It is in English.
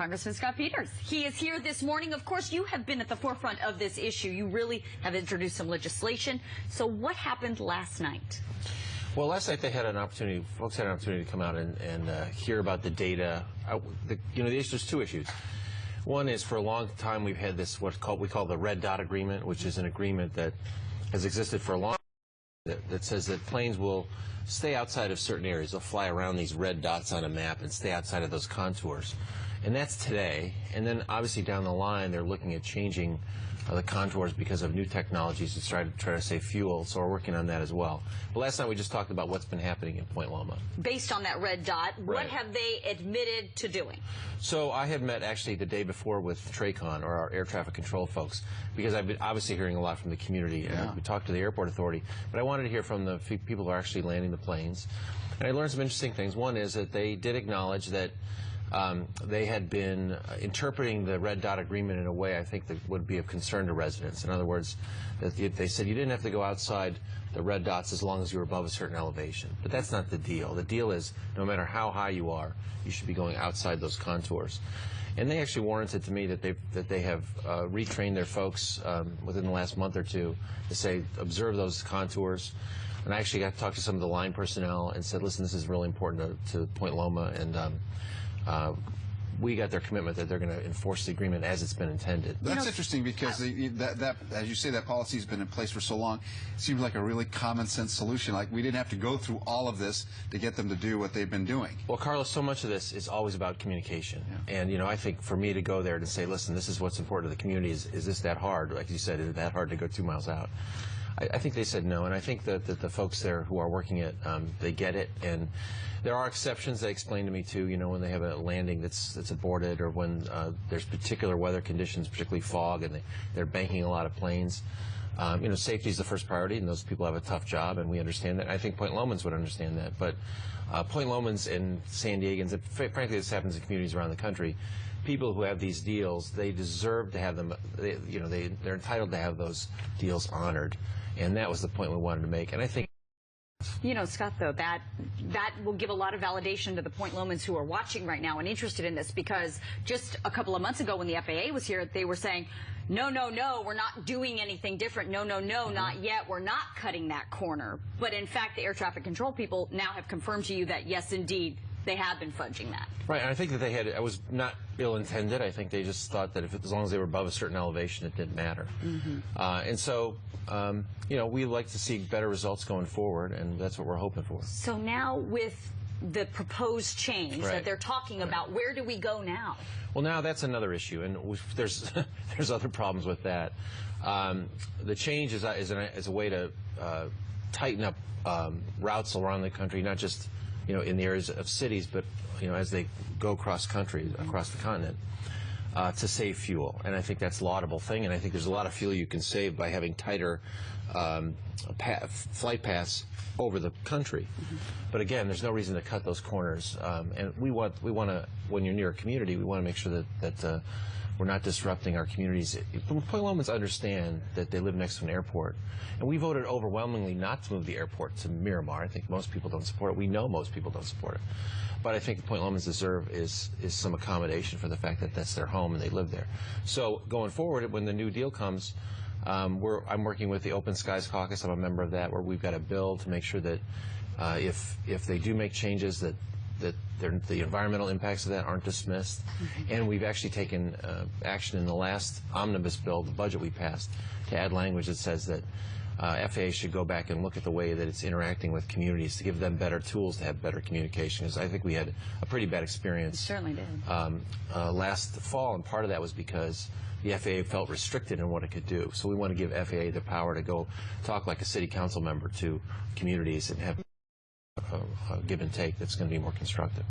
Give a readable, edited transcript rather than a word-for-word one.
Congressman Scott Peters. He is here this morning. Of course, you have been at the forefront of this issue. You really have introduced some legislation. So what happened last night? Well, last night folks had an opportunity to come out and hear about the data. There's two issues. One is, for a long time we've had this we call the Red Dot Agreement, which is an agreement that has existed for a long time that says that planes will stay outside of certain areas. They'll fly around these red dots on a map and stay outside of those contours. And that's today. And then obviously down the line they're looking at changing the contours because of new technologies to try to save fuel. So we're working on that as well. But last night we just talked about what's been happening in Point Loma. Based on that red dot, what have they admitted to doing? So I had met actually the day before with TRACON, or our air traffic control folks, because I've been obviously hearing a lot from the community. And we talked to the airport authority, but I wanted to hear from the people who are actually landing the planes. And I learned some interesting things. One is that they did acknowledge that they had been interpreting the Red Dot Agreement in a way I think that would be of concern to residents. In other words, that they said you didn't have to go outside the red dots as long as you were above a certain elevation. But that's not the deal. The deal is no matter how high you are, you should be going outside those contours. And they actually warranted to me that they have retrained their folks within the last month or two to say observe those contours. And I actually got to talk to some of the line personnel and said, listen, this is really important to Point Loma, and we got their commitment that they're going to enforce the agreement as it's been intended. That's interesting because that, as you say, that policy has been in place for so long. It seems like a really common sense solution. Like we didn't have to go through all of this to get them to do what they've been doing. Well, Carlos, so much of this is always about communication. Yeah. And, I think for me to go there to say, listen, this is what's important to the community, is this that hard? Like you said, is it that hard to go 2 miles out? I think they said no, and I think that the folks there who are working it, they get it. And there are exceptions they explained to me too, when they have a landing that's aborted, or when there's particular weather conditions, particularly fog, and they're banking a lot of planes. Safety is the first priority, and those people have a tough job, and we understand that. I think Point Lomans would understand that, but Point Lomans and San Diegans, and frankly this happens in communities around the country, people who have these deals, they deserve to have them, they're entitled to have those deals honored. And that was the point we wanted to make. And I think, Scott, though, that will give a lot of validation to the Point Lomans who are watching right now and interested in this, because just a couple of months ago when the FAA was here, they were saying, no, we're not doing anything different. No, not yet. We're not cutting that corner. But in fact, the air traffic control people now have confirmed to you that, yes, indeed, they have been fudging that. Right, and I think that it was not ill-intended. I think they just thought that as long as they were above a certain elevation, it didn't matter. And so, we'd like to see better results going forward, and that's what we're hoping for. So now with the proposed change that they're talking about, where do we go now? Well, now that's another issue, and there's other problems with that. The change is a way to tighten up routes around the country, not just in the areas of cities, but as they go across country, across the continent, to save fuel. And I think that's a laudable thing, and I think there's a lot of fuel you can save by having tighter flight paths over the country. But again, there's no reason to cut those corners. And we want to, when you're near a community, we want to make sure that we're not disrupting our communities. Point Lomans understand that they live next to an airport, and we voted overwhelmingly not to move the airport to Miramar. I think most people don't support it. We know most people don't support it. But I think the Point Lomans deserve is some accommodation for the fact that that's their home and they live there. So going forward, when the new deal comes, I'm working with the Open Skies Caucus. I'm a member of that, where we've got a bill to make sure that if they do make changes, that the environmental impacts of that aren't dismissed. And we've actually taken action in the last omnibus bill, the budget we passed, to add language that says that FAA should go back and look at the way that it's interacting with communities to give them better tools to have better communication. Because I think we had a pretty bad experience. It certainly did. Last fall, and part of that was because the FAA felt restricted in what it could do. So we want to give FAA the power to go talk like a city council member to communities and have a give and take that's going to be more constructive.